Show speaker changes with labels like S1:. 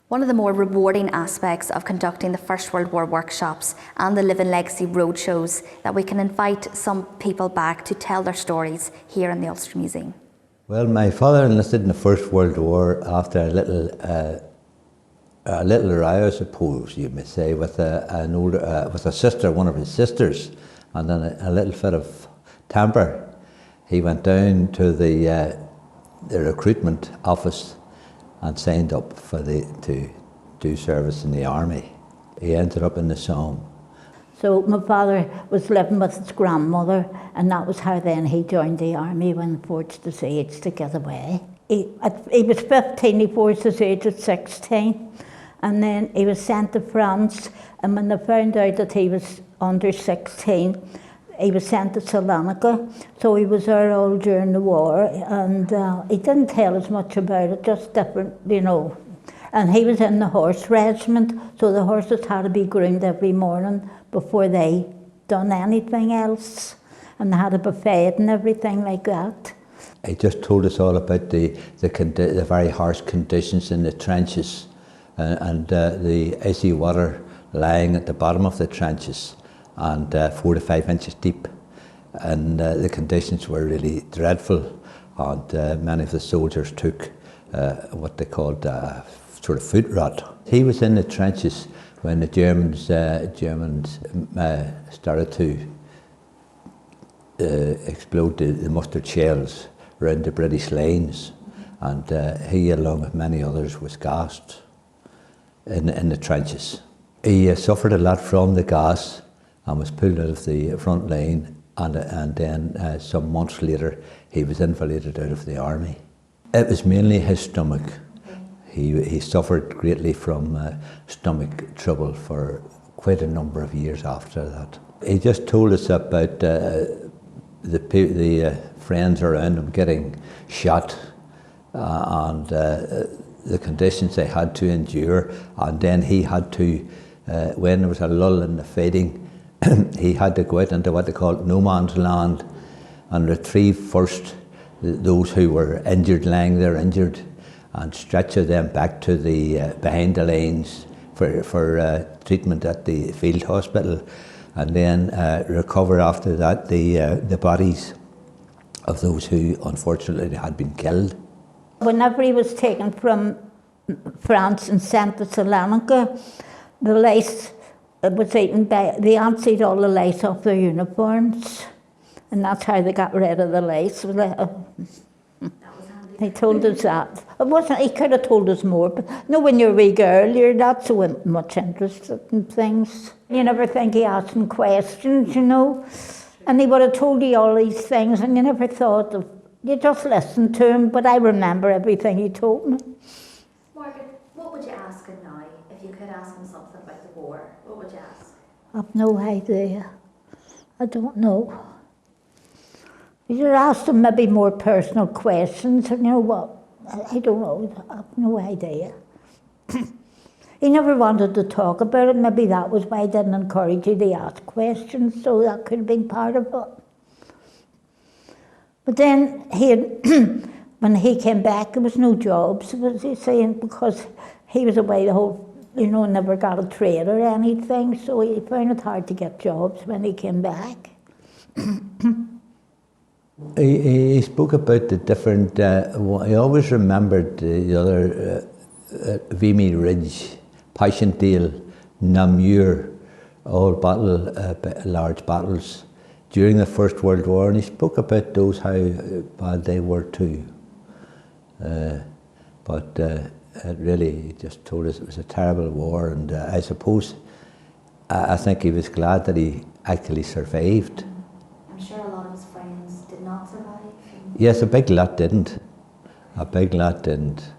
S1: One of the more rewarding aspects of conducting the First World War workshops and the Living Legacy roadshows that we can invite some people back to tell their stories here in the Ulster Museum.
S2: Well, my father enlisted in the First World War after a little row, I suppose you may say, with a sister, one of his sisters, and then a little fit of temper. He went down to the recruitment office and signed up to do service in the army. He ended up in the Somme.
S3: So my father was living with his grandmother, and that was how then he joined the army when forged his age to get away. He was 15, he forged his age at 16, and then he was sent to France, and when they found out that he was under 16, he was sent to Salonika, so he was there all during the war, and he didn't tell us much about it, just different, you know. And he was in the horse regiment, so the horses had to be groomed every morning before they done anything else, and they had to be fed and everything like that.
S2: He just told us all about the very harsh conditions in the trenches, and the icy water lying at the bottom of the trenches, and 4 to 5 inches deep, and the conditions were really dreadful, and many of the soldiers took what they called sort of foot rot. He was in the trenches when the Germans started to explode the mustard shells around the British lines, and he, along with many others, was gassed in the trenches. He suffered a lot from the gas and was pulled out of the front line, and then some months later he was invalided out of the army. It was mainly his stomach. He suffered greatly from stomach trouble for quite a number of years after that. He just told us about the friends around him getting shot, and the conditions they had to endure, and then he had to, when there was a lull in the fighting, he had to go out into what they called no man's land and retrieve first those who were injured, lying there injured, and stretcher them back to the behind the lines for treatment at the field hospital, and then recover after that the bodies of those who unfortunately had been killed.
S3: Whenever he was taken from France and sent to Salonika, the lace was eaten by, the ants ate all the lace off their uniforms, and that's how they got rid of the lace. He told us that. It wasn't, he could have told us more, but no, when you're a wee girl, you're not so much interested in things. You never think he asked him questions, you know, and he would have told you all these things, and you never thought of, you just listened to him, but I remember everything he told me.
S1: Margaret, what would you ask him now if you could ask him something about the war? What would you ask?
S3: I've no idea. I don't know. You should ask him maybe more personal questions, and you know what? I don't know. I have no idea. He never wanted to talk about it. Maybe that was why I didn't encourage you to ask questions, so that could have been part of it. But then when he came back, there was no jobs, was he saying, because he was away the whole, you know, never got a trade or anything, so he found it hard to get jobs when he came back.
S2: He spoke about the different, he always remembered the other Vimy Ridge, Passchendaele, Namur, all large battles during the First World War, and he spoke about those, how bad they were too. But it really just told us it was a terrible war, and I suppose, I think he was glad that he actually survived.
S1: I'm sure a lot of his friends did not survive.
S2: Yes, a big lot didn't. A big lot didn't.